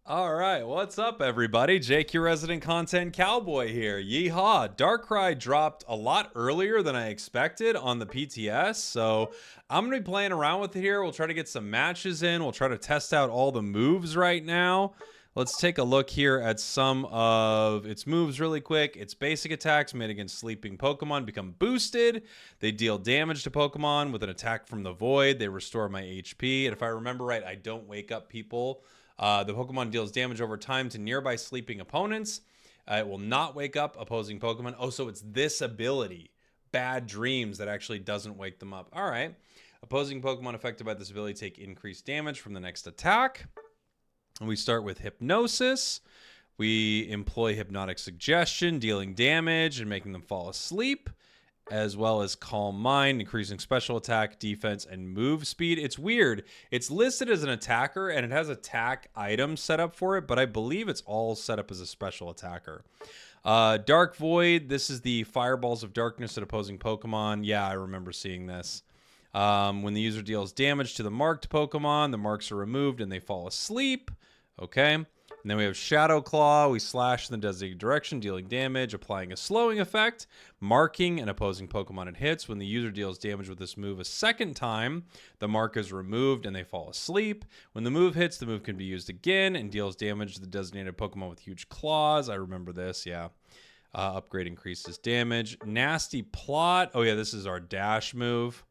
All right, what's up, everybody? Jake, your resident content cowboy here. Yeehaw! Darkrai dropped a lot earlier than I expected on the PTS, so I'm gonna be playing around with it here. We'll try to get some matches in. We'll try to test out all the moves right now. Let's take a look here at some of its moves really quick. Its basic attacks made against sleeping Pokemon become boosted. They deal damage to Pokemon with an attack from the void. They restore my HP, and if I remember right, I don't wake up people. The Pokemon deals damage over time to nearby sleeping opponents. It will not wake up opposing Pokemon. Oh, so it's this ability, Bad Dreams, that actually doesn't wake them up. All right. Opposing Pokemon affected by this ability take increased damage from the next attack. And we start with Hypnosis. We employ Hypnotic Suggestion, dealing damage and making them fall asleep, as well as Calm Mind, increasing special attack, defense, and move speed. It's weird. It's listed as an attacker, and it has attack items set up for it, but I believe it's all set up as a special attacker. Dark Void. This is the Fireballs of Darkness at opposing Pokemon. Yeah, I remember seeing this. When the user deals damage to the marked Pokemon, the marks are removed and they fall asleep. Okay. And then we have Shadow Claw. We slash in the designated direction, dealing damage, applying a slowing effect, marking an opposing Pokemon it hits. When the user deals damage with this move a second time, the mark is removed and they fall asleep. When the move hits, the move can be used again and deals damage to the designated Pokemon with huge claws. I remember this, yeah. Upgrade increases damage. Nasty Plot. Oh, yeah, this is our dash move.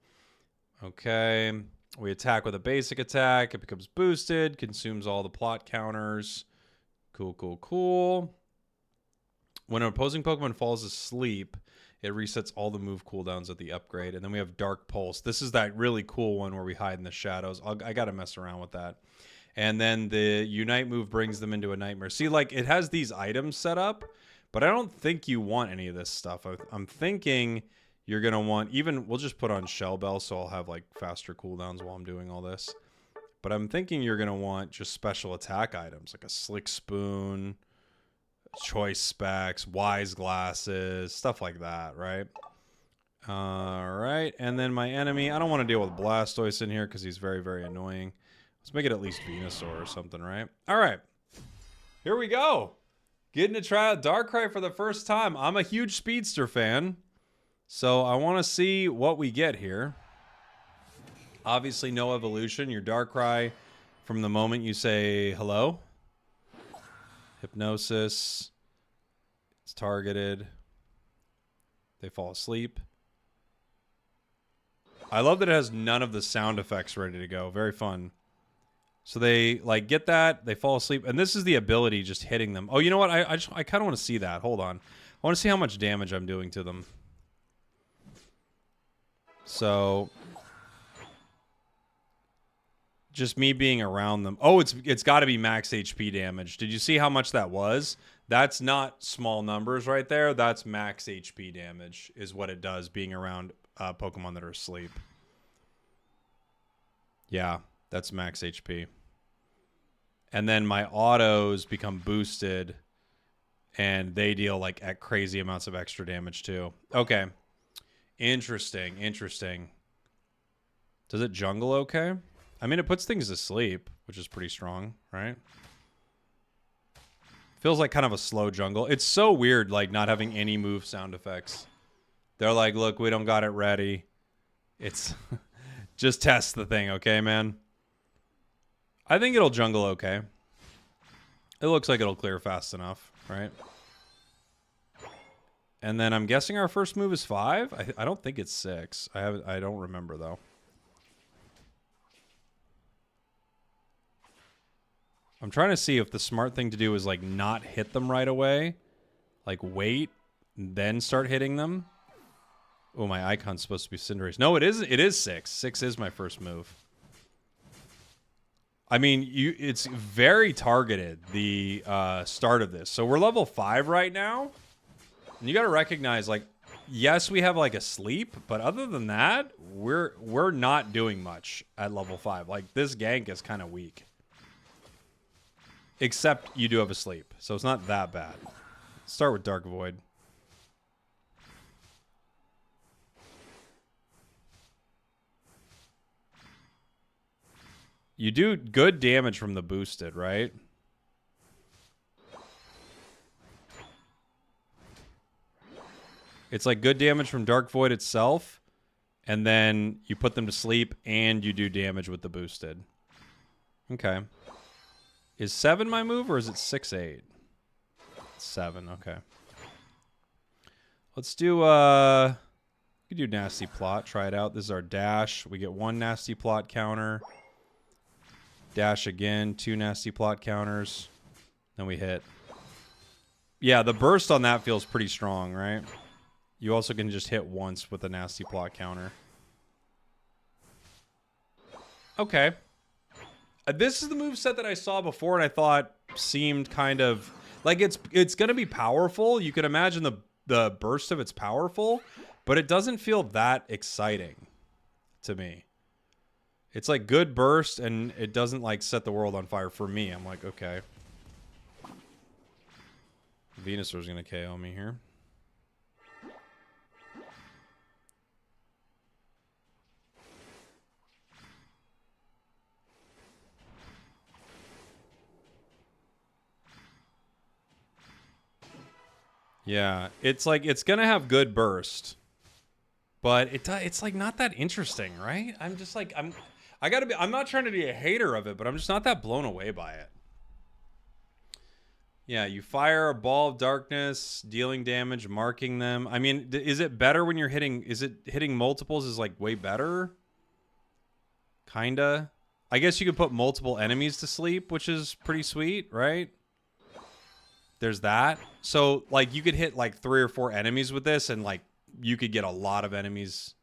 Okay. We attack with a basic attack. It becomes boosted, consumes all the plot counters. Cool. When an opposing Pokemon falls asleep, it resets all the move cooldowns at the upgrade. And then we have Dark Pulse. This is that really cool one where we hide in the shadows. I got to mess around with that. And then the Unite move brings them into a nightmare. See, like, it has these items set up, but I don't think you want any of this stuff. I'm thinking you're going to want, even, we'll just put on Shell Bell so I'll have, like, faster cooldowns while I'm doing all this. But I'm thinking you're going to want just special attack items, like a Slick Spoon, Choice Specs, Wise Glasses, stuff like that, right? All right, and then my enemy, I don't want to deal with Blastoise in here because he's very, very annoying. Let's make it at least Venusaur or something, right? All right, here we go. Getting to try out Darkrai for the first time. I'm a huge Speedster fan, so I want to see what we get here. Obviously, no evolution. Your Darkrai from the moment you say hello. Hypnosis. It's targeted. They fall asleep. I love that it has none of the sound effects ready to go. Very fun. So they like get that. They fall asleep. And this is the ability just hitting them. Oh, you know what? I kind of want to see that. Hold on. I want to see how much damage I'm doing to them. So just me being around them. Oh, it's got to be max HP damage. Did you see how much that was? That's not small numbers right there. That's max HP damage is what it does being around Pokemon that are asleep. Yeah, that's max HP. And then my autos become boosted and they deal like at crazy amounts of extra damage too. Okay. Interesting. Does it jungle okay? I mean, it puts things to sleep, which is pretty strong, right? Feels like kind of a slow jungle. It's so weird, like, not having any move sound effects. They're like, look, we don't got it ready. It's... just test the thing, okay, man? I think it'll jungle okay. It looks like it'll clear fast enough, right? And then I'm guessing our first move is 5? I don't think it's 6. I don't remember, though. I'm trying to see if the smart thing to do is, like, not hit them right away. Like, wait, then start hitting them. Oh, my icon's supposed to be Cinderace. No, it is 6. 6 is my first move. I mean, it's very targeted, the start of this. So we're level 5 right now. And you got to recognize, like, yes, we have, like, a sleep. But other than that, we're not doing much at level 5. Like, this gank is kind of weak. Except you do have a sleep. So it's not that bad. Start with Dark Void. You do good damage from the boosted, right? It's like good damage from Dark Void itself, and then you put them to sleep, and you do damage with the boosted. Okay. Is 7 my move, or is it 6-8? 7, okay. Let's do, we do Nasty Plot, try it out. This is our dash. We get 1 Nasty Plot counter. Dash again, 2 Nasty Plot counters. Then we hit. Yeah, the burst on that feels pretty strong, right? You also can just hit once with a Nasty Plot counter. Okay. This is the moveset that I saw before and I thought seemed kind of... Like, it's going to be powerful. You can imagine the burst of it's powerful, but it doesn't feel that exciting to me. It's like good burst, and it doesn't, like, set the world on fire for me. I'm like, okay. Venusaur's going to KO me here. Yeah, it's like it's gonna have good burst, but it's like not that interesting, right? I'm just like I'm not trying to be a hater of it, but I'm just not that blown away by it. Yeah, you fire a ball of darkness, dealing damage, marking them. I mean, is it better when you're hitting? Is it hitting multiples is like way better? Kinda. I guess you could put multiple enemies to sleep, which is pretty sweet, right? There's that. So, like, you could hit, like, 3 or 4 enemies with this, and, like, you could get a lot of enemies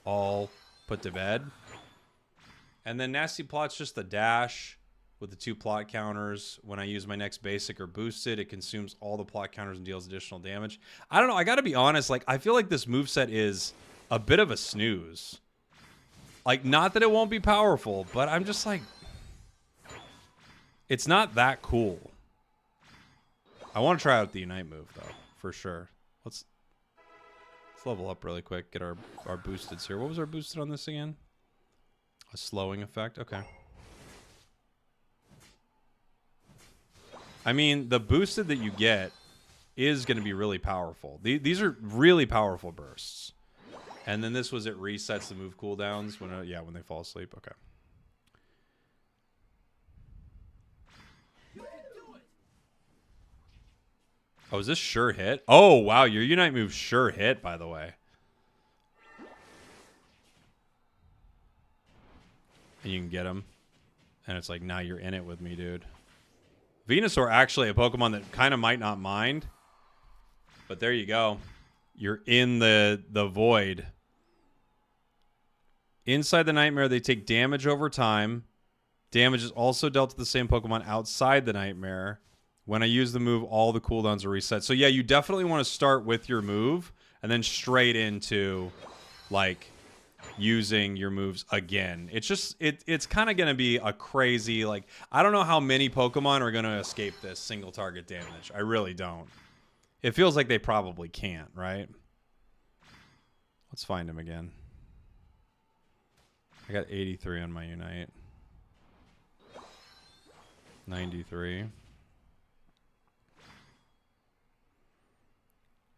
all put to bed. And then Nasty Plot's just the dash with the 2 plot counters. When I use my next basic or boosted, it consumes all the plot counters and deals additional damage. I don't know. I gotta be honest. Like, I feel like this moveset is a bit of a snooze. Like, not that it won't be powerful, but I'm just like... It's not that cool. I want to try out the Unite move, though, for sure. Let's level up really quick, get our boosteds here. What was our boosted on this again? A slowing effect? Okay. I mean, the boosted that you get is going to be really powerful. These are really powerful bursts. And then this was it resets the move cooldowns when when they fall asleep. Okay. Oh, is this sure hit? Oh, wow. Your Unite move sure hit, by the way. And you can get him. And it's like, now you're in it with me, dude. Venusaur, actually, a Pokemon that kind of might not mind. But there you go. You're in the void. Inside the nightmare, they take damage over time. Damage is also dealt to the same Pokemon outside the nightmare. When I use the move, all the cooldowns are reset. So yeah, you definitely want to start with your move and then straight into, like, using your moves again. It's just, it's kind of going to be a crazy, like, I don't know how many Pokemon are going to escape this single target damage. I really don't. It feels like they probably can't, right? Let's find him again. I got 83 on my Unite. 93.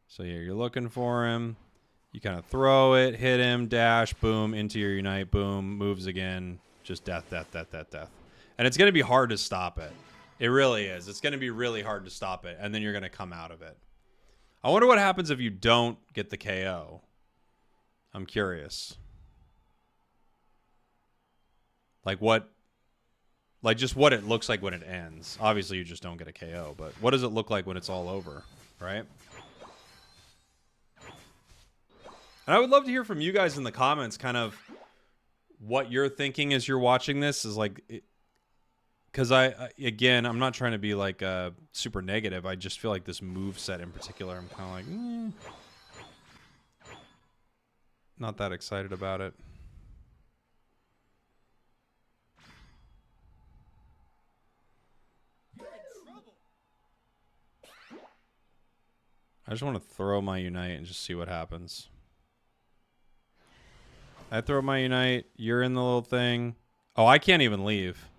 So yeah, you're looking for him. You kind of throw it, hit him, dash, boom, into your Unite, boom, moves again. Just death, death, death, death, death. And it's going to be hard to stop it. It really is. It's going to be really hard to stop it, and then you're going to come out of it. I wonder what happens if you don't get the KO. I'm curious. Like what... Like just what it looks like when it ends. Obviously, you just don't get a KO, but what does it look like when it's all over, right? And I would love to hear from you guys in the comments kind of what you're thinking as you're watching this. Is like, because again, I'm not trying to be like super negative. I just feel like this move set in particular, I'm kind of like, not that excited about it. I just want to throw my Unite and just see what happens. I throw my Unite. You're in the little thing. Oh, I can't even leave.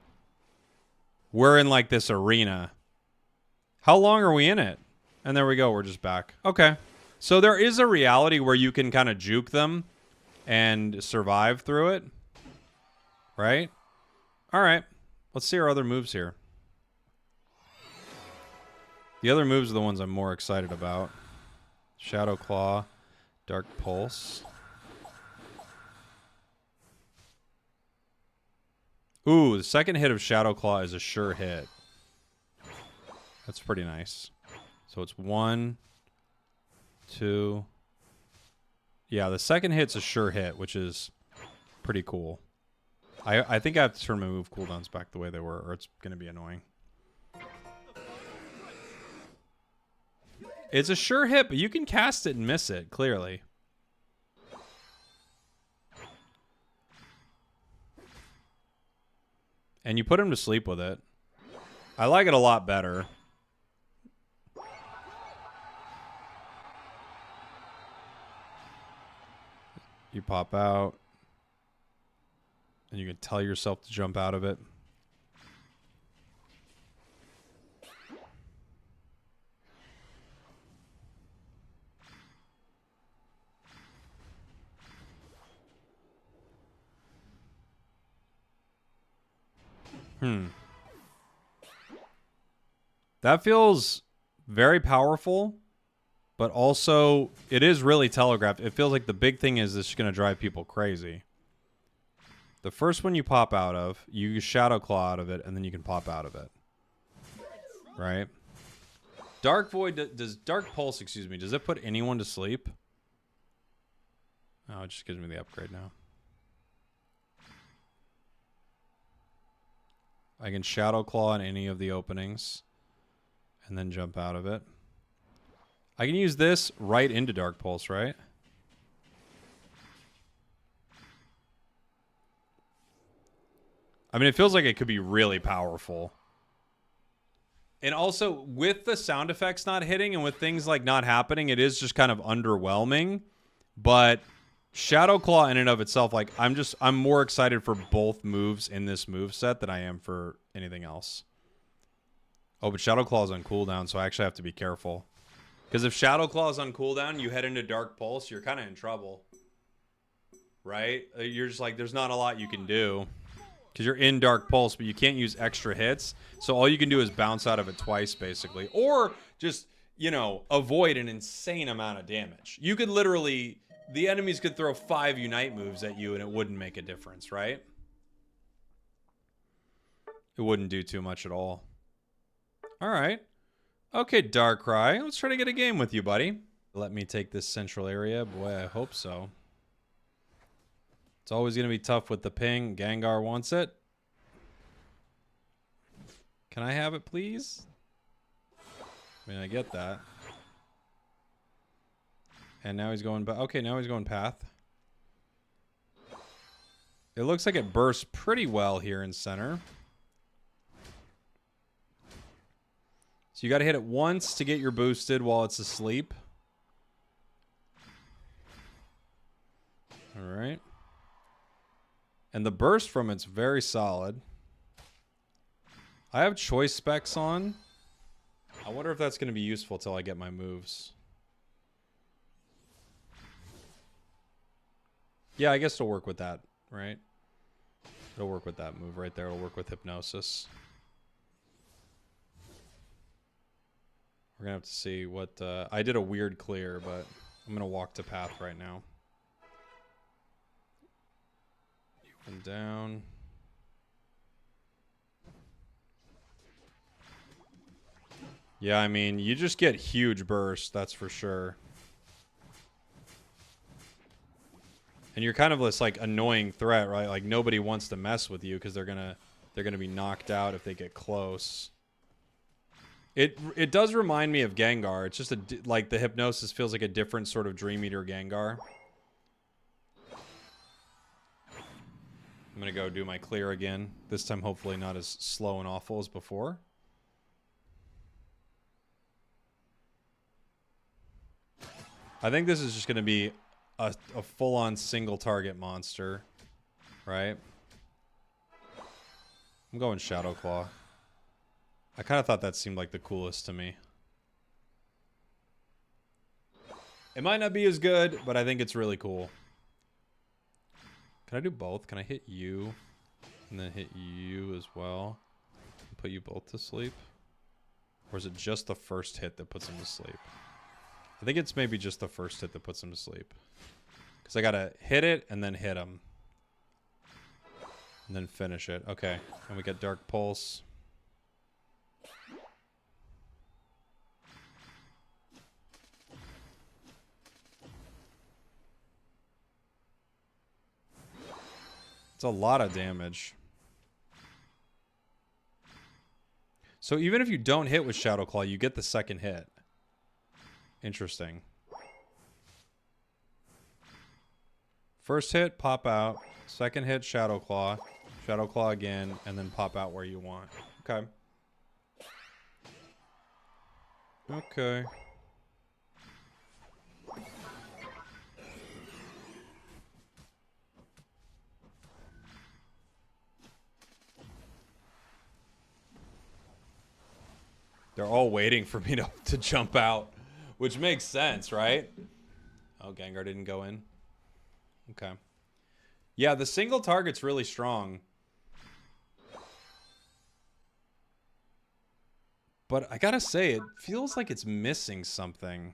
We're in like this arena. How long are we in it? And there we go. We're just back. Okay. So there is a reality where you can kind of juke them and survive through it. Right? All right. Let's see our other moves here. The other moves are the ones I'm more excited about. Shadow Claw, Dark Pulse. Ooh, the second hit of Shadow Claw is a sure hit. That's pretty nice. So it's 1, 2. Yeah, the second hit's a sure hit, which is pretty cool. I think I have to turn my move cooldowns back the way they were, or it's going to be annoying. It's a sure hit, but you can cast it and miss it, clearly. And you put him to sleep with it. I like it a lot better. You pop out. And you can tell yourself to jump out of it. That feels very powerful, but also it is really telegraphed. It feels like the big thing is this is going to drive people crazy. The first one you pop out of, you Shadow Claw out of it, and then you can pop out of it. Right? Dark Void, does Dark Pulse, excuse me, does it put anyone to sleep? Oh, it just gives me the upgrade now. I can Shadow Claw in any of the openings and then jump out of it. I can use this right into Dark Pulse, right? I mean, it feels like it could be really powerful. And also, with the sound effects not hitting and with things like not happening, it is just kind of underwhelming. But Shadow Claw in and of itself, like, I'm more excited for both moves in this move set than I am for anything else. Oh, but Shadow Claw is on cooldown, so I actually have to be careful. Because if Shadow Claw is on cooldown, you head into Dark Pulse, you're kind of in trouble. Right? You're just like, there's not a lot you can do. Because you're in Dark Pulse, but you can't use extra hits. So all you can do is bounce out of it twice, basically. Or just, you know, avoid an insane amount of damage. You could literally... The enemies could throw 5 Unite moves at you and it wouldn't make a difference, right? It wouldn't do too much at all. Alright. Okay, Darkrai. Let's try to get a game with you, buddy. Let me take this central area. Boy, I hope so. It's always going to be tough with the ping. Gengar wants it. Can I have it, please? I mean, I get that. And now he's going back. Okay, now he's going path. It looks like it bursts pretty well here in center. So you got to hit it once to get your boosted while it's asleep. All right. And the burst from it's very solid. I have choice specs on. I wonder if that's going to be useful till I get my moves. Yeah, I guess it'll work with that, right? It'll work with that move right there. It'll work with Hypnosis. We're going to have to see what... I did a weird clear, but I'm going to walk to path right now. And down. Yeah, I mean, you just get huge bursts, that's for sure. And you're kind of this like annoying threat, right? Like nobody wants to mess with you because they're gonna be knocked out if they get close. It does remind me of Gengar. It's just like the Hypnosis feels like a different sort of Dream Eater Gengar. I'm gonna go do my clear again. This time hopefully not as slow and awful as before. I think this is just gonna be a full-on single target monster, right? I'm going Shadow Claw. I kind of thought that seemed like the coolest to me. It might not be as good, but I think it's really cool. Can I do both? Can I hit you and then hit you as well? And put you both to sleep? Or is it just the first hit that puts him to sleep? I think it's maybe just the first hit that puts him to sleep. Because I gotta hit it and then hit him. And then finish it. Okay. And we get Dark Pulse. It's a lot of damage. So even if you don't hit with Shadow Claw, you get the second hit. Interesting. First hit, pop out. Second hit, Shadow Claw. Shadow Claw again, and then pop out where you want. Okay. Okay. They're all waiting for me to jump out, which makes sense, right? Oh, Gengar didn't go in. Okay. Yeah, the single target's really strong. But I gotta say, it feels like it's missing something.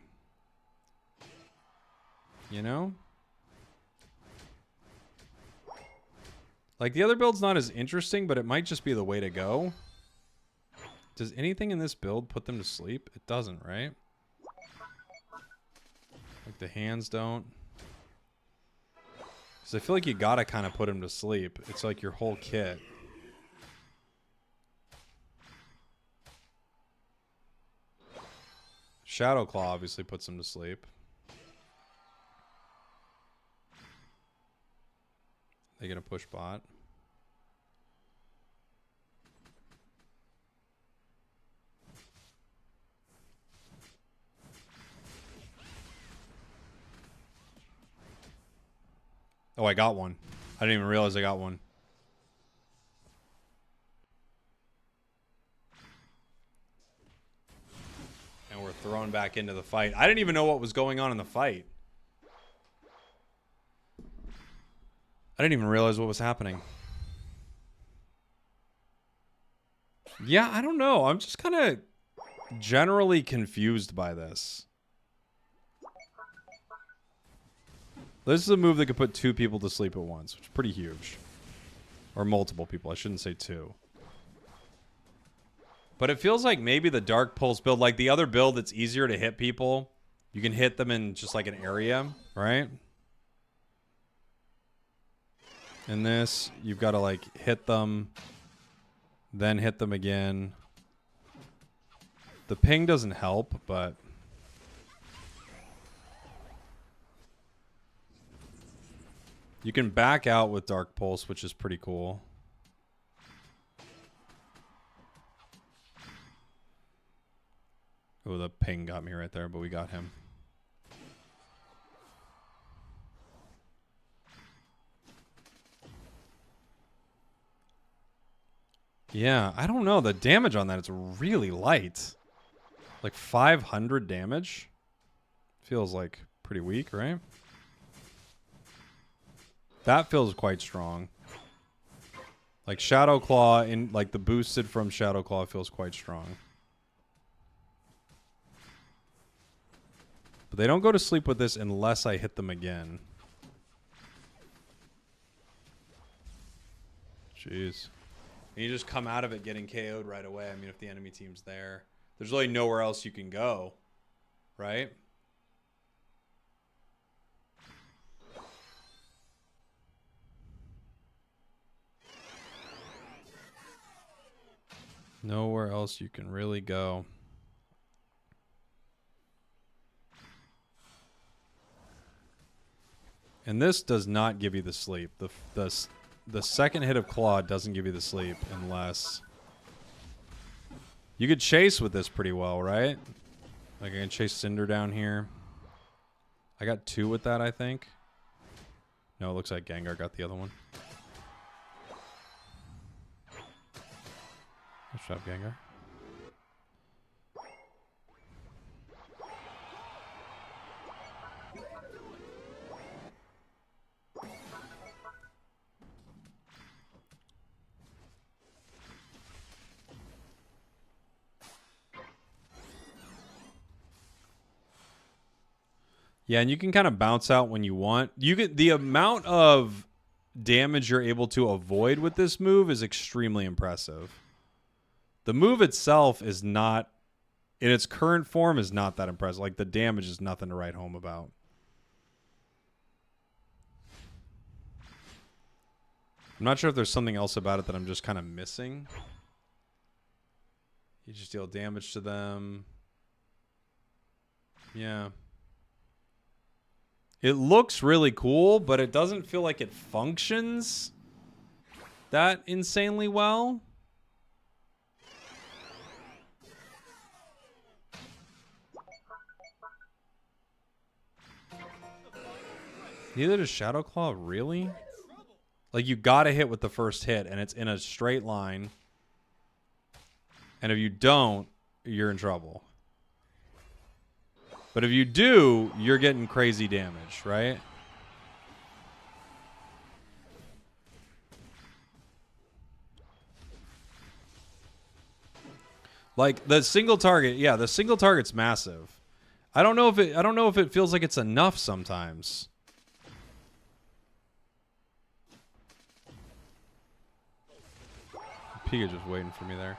You know? Like, the other build's not as interesting, but it might just be the way to go. Does anything in this build put them to sleep? It doesn't, right? Like, the hands don't. Because I feel like you gotta kind of put him to sleep. It's like your whole kit. Shadow Claw obviously puts him to sleep. They gonna push bot? Oh, I got one. I didn't even realize I got one. And we're thrown back into the fight. I didn't even know what was going on in the fight. I didn't even realize what was happening. Yeah, I don't know. I'm just kind of generally confused by this. This is a move that could put 2 people to sleep at once, which is pretty huge. Or multiple people. I shouldn't say 2. But it feels like maybe the Dark Pulse build, like the other build that's easier to hit people, you can hit them in just like an area, right? In this, you've got to like hit them, then hit them again. The ping doesn't help, but... you can back out with Dark Pulse, which is pretty cool. Oh, the ping got me right there, but we got him. Yeah, I don't know. The damage on that is really light. Like 500 damage? Feels like pretty weak, right? That feels quite strong. Like Shadow Claw, in like the boosted from Shadow Claw feels quite strong. But they don't go to sleep with this unless I hit them again. Jeez. And you just come out of it getting KO'd right away. I mean, if the enemy team's there. There's really nowhere else you can go. Right? Nowhere else you can really go. And this does not give you the sleep. The second hit of Claw doesn't give you the sleep unless... you could chase with this pretty well, right? Like I can chase Cinder down here. I got 2 with that, I think. No, it looks like Gengar got the other one. Nice job, Gengar. Yeah, and you can kind of bounce out when you want. You get the amount of damage you're able to avoid with this move is extremely impressive. The move itself is not, in its current form, is not that impressive. Like, the damage is nothing to write home about. I'm not sure if there's something else about it that I'm just kind of missing. You just deal damage to them. Yeah. It looks really cool, but it doesn't feel like it functions that insanely well. Neither does Shadow Claw, really? Like, you gotta hit with the first hit, and it's in a straight line. And if you don't, you're in trouble. But if you do, you're getting crazy damage, right? Like, the single target, yeah, the single target's massive. I don't know if it feels like it's enough sometimes. Pika's just waiting for me there.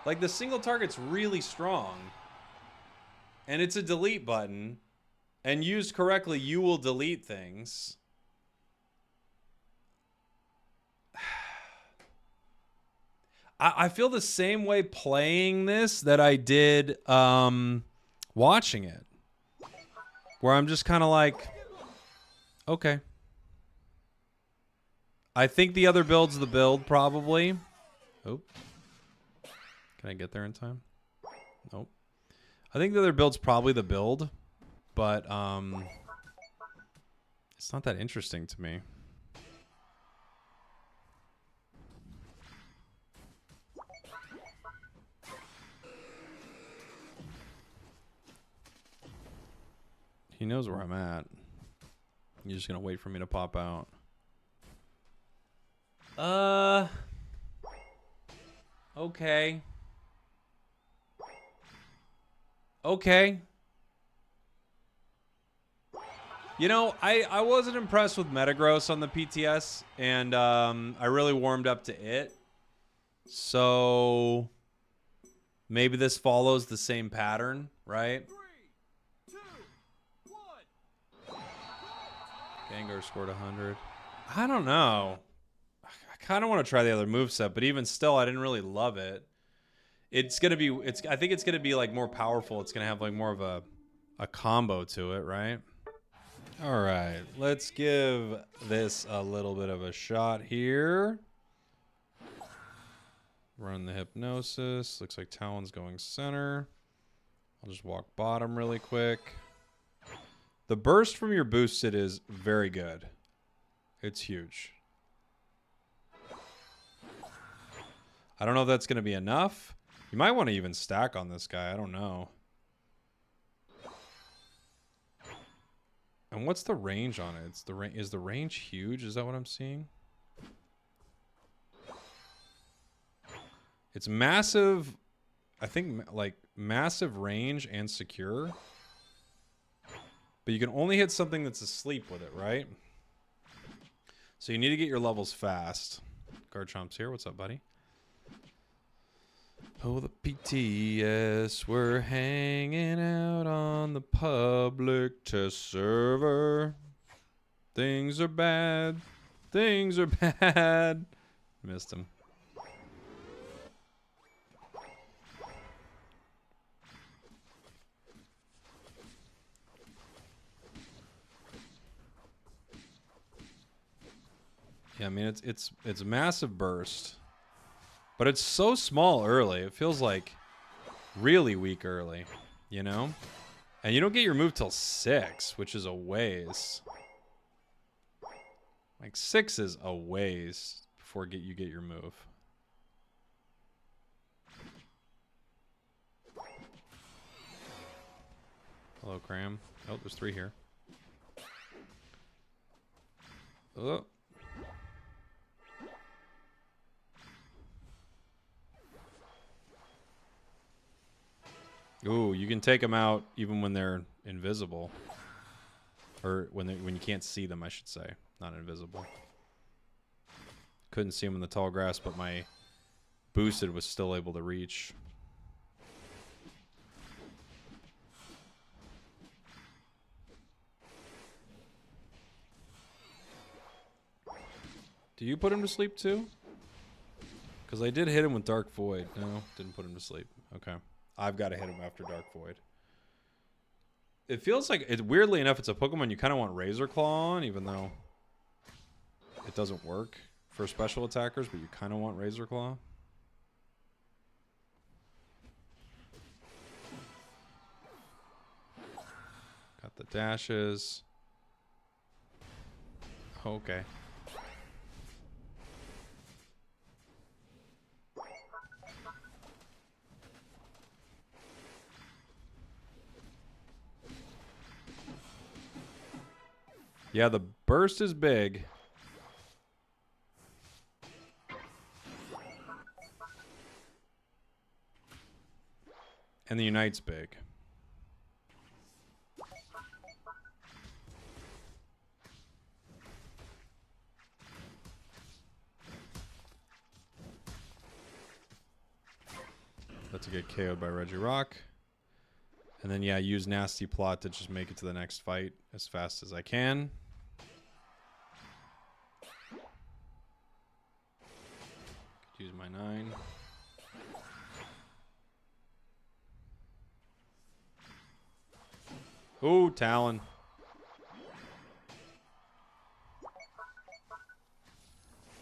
Like, the single target's really strong. And it's a delete button. And used correctly, you will delete things. I feel the same way playing this that I did watching it. Where I'm just kind of like, okay. I think the other build's the build, probably. Oh. Can I get there in time? Nope. I think the other build's probably the build. But it's not that interesting to me. He knows where I'm at. You're just gonna wait for me to pop out. Okay. Okay. You know, I wasn't impressed with Metagross on the PTS, and I really warmed up to it. So maybe this follows the same pattern, right? 3, 2, 1. Gengar scored 100. I don't know. I kind of want to try the other moveset, but even still, I didn't really love it. It's gonna be. I think it's gonna be like more powerful. It's gonna have like more of a combo to it, right? All right, let's give this a little bit of a shot here. Run the hypnosis. Looks like Talon's going center. I'll just walk bottom really quick. The burst from your boosted is very good. It's huge. I don't know if that's going to be enough. You might want to even stack on this guy. I don't know. And what's the range on it? Is the range huge? Is that what I'm seeing? It's massive. I think like massive range and secure. But you can only hit something that's asleep with it, right? So you need to get your levels fast. Garchomp's here. What's up, buddy? Oh, the PTS. We're hanging out on the public test server. Things are bad. Things are bad. Missed him. Yeah, I mean it's a massive burst. But it's so small early. It feels like really weak early, you know? And you don't get your move till 6, which is a ways. Like 6 is a ways before you get your move. Hello, Cram. Oh, there's 3 here. Oh. Ooh, you can take them out even when they're invisible. Or when you can't see them, I should say. Not invisible. Couldn't see them in the tall grass, but my boosted was still able to reach. Do you put him to sleep too? Because I did hit him with Dark Void. No, didn't put him to sleep. Okay. I've got to hit him after Dark Void. It feels like, weirdly enough, it's a Pokemon you kind of want Razor Claw on, even though it doesn't work for special attackers, but you kind of want Razor Claw. Got the dashes. Okay. Yeah, the burst is big. And the Unite's big. About to get KO'd by Regirock. And then, yeah, use Nasty Plot to just make it to the next fight as fast as I can. Could use my 9. Ooh, Talon.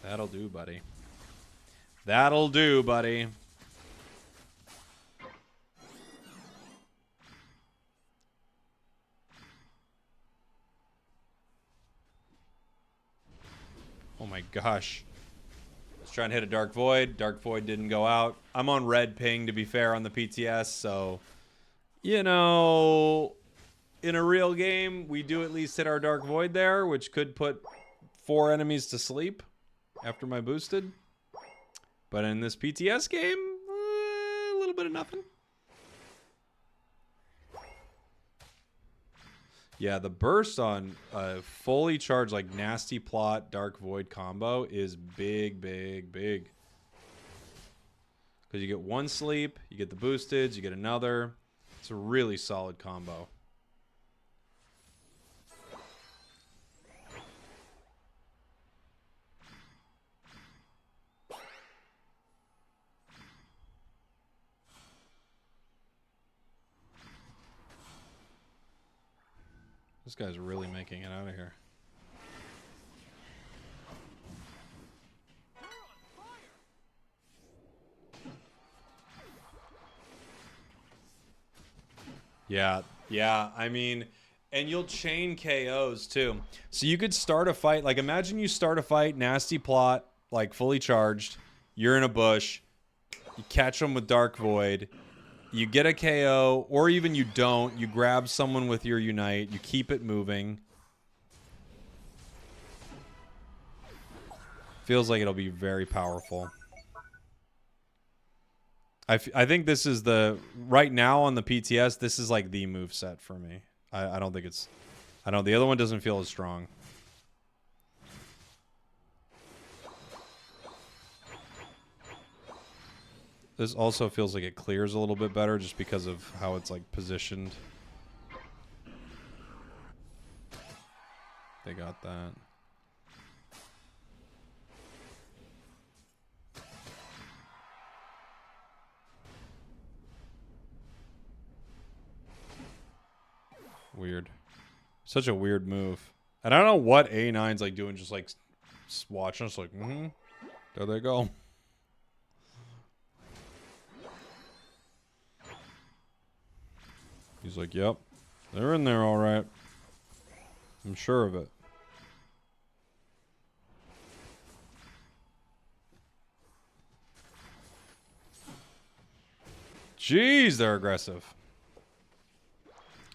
That'll do, buddy. That'll do, buddy. Oh my gosh. Let's try and hit a Dark Void. Dark Void didn't go out. I'm on red ping, to be fair, on the PTS, so... You know... In a real game, we do at least hit our Dark Void there, which could put 4 enemies to sleep after my boosted. But in this PTS game, a little bit of nothing. Yeah, the burst on a fully charged, like, Nasty Plot, Dark Void combo is big, big, big. Because you get 1 sleep, you get the boosted, you get another. It's a really solid combo. This guy's really making it out of here. Yeah, I mean, and you'll chain KOs too. So you could start a fight, like imagine you start a fight, Nasty Plot, like fully charged, you're in a bush, you catch them with Dark Void, you get a KO, or even you don't, you grab someone with your Unite, you keep it moving. Feels like it'll be very powerful. I think this is the, right now on the PTS, this is like the move set for me. I don't think it's, the other one doesn't feel as strong. This also feels like it clears a little bit better just because of how it's like positioned. They got that. Weird. Such a weird move. And I don't know what A9's like doing, just like watching us like, there they go. He's like, yep, they're in there all right. I'm sure of it. Jeez, they're aggressive.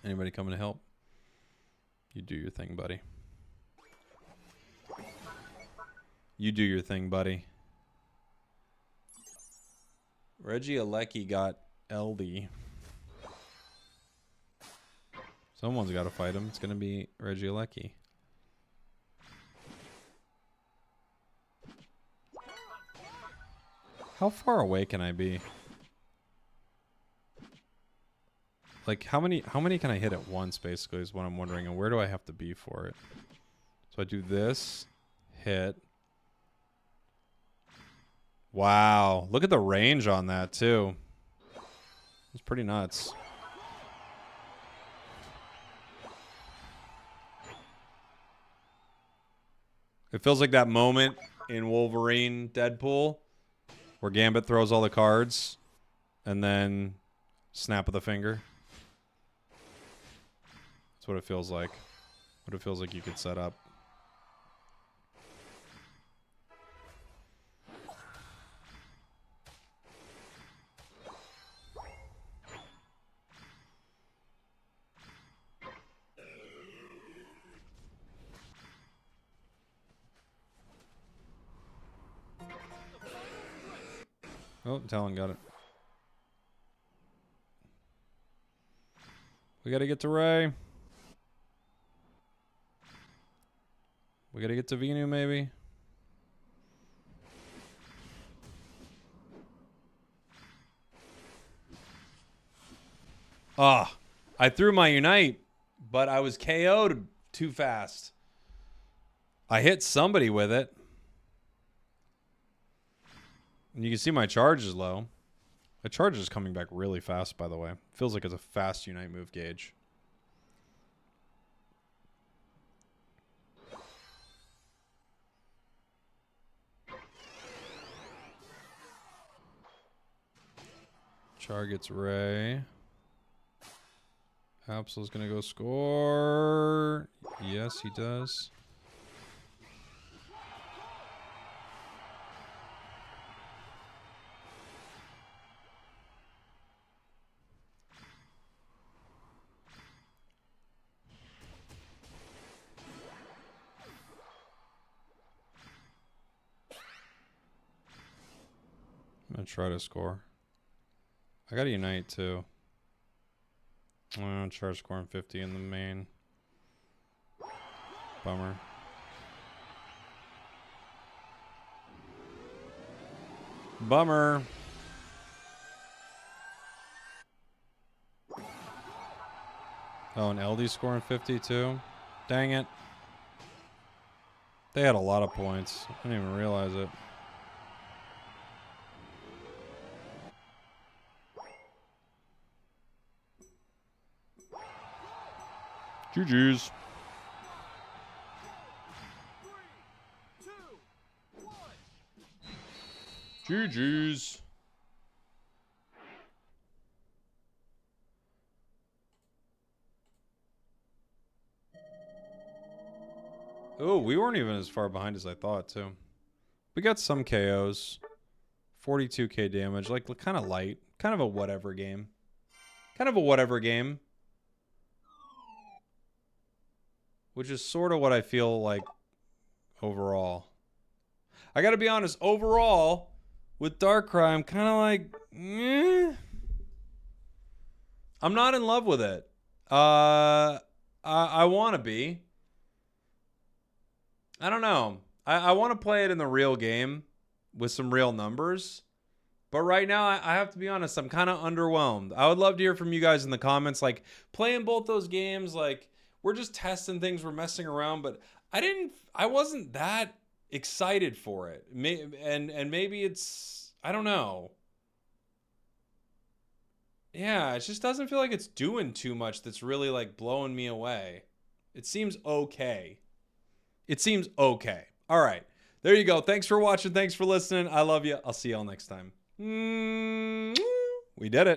Anybody coming to help? You do your thing, buddy. You do your thing, buddy. Reggie Alecki got LD. Someone's got to fight him. It's going to be Regieleki. How far away can I be? Like, how many can I hit at once, basically, is what I'm wondering. And where do I have to be for it? So I do this, hit. Wow. Look at the range on that, too. It's pretty nuts. It feels like that moment in Wolverine Deadpool where Gambit throws all the cards and then snap of the finger. That's what it feels like. What it feels like you could set up. Oh, Talon got it. We gotta get to Ray. We gotta get to Venu, maybe. Ah, I threw my Unite, but I was KO'd too fast. I hit somebody with it. And you can see my charge is low. My charge is coming back really fast, by the way. Feels like it's a fast Unite move gauge. Char gets Ray. Absol's gonna go score. Yes, he does. I'm gonna try to score. I gotta Unite too. I'm gonna try scoring 50 in the main. Bummer. Bummer. Oh, and LD scoring 50 too? Dang it. They had a lot of points. I didn't even realize it. GG's. 3, 2, 1. GG's. Oh, we weren't even as far behind as I thought, too. We got some KOs. 42k damage. Like, kind of light. Kind of a whatever game. Kind of a whatever game. Which is sort of what I feel like overall. I gotta be honest, overall, with Darkrai, I'm kind of like, eh. I'm not in love with it. I want to be. I don't know. I want to play it in the real game with some real numbers. But right now, I have to be honest, I'm kind of underwhelmed. I would love to hear from you guys in the comments, like, playing both those games, like, we're just testing things, we're messing around, but I wasn't that excited for it. And maybe it's, I don't know. Yeah, it just doesn't feel like it's doing too much that's really like blowing me away. It seems okay. It seems okay. All right. There you go. Thanks for watching. Thanks for listening. I love you. I'll see y'all next time. We did it.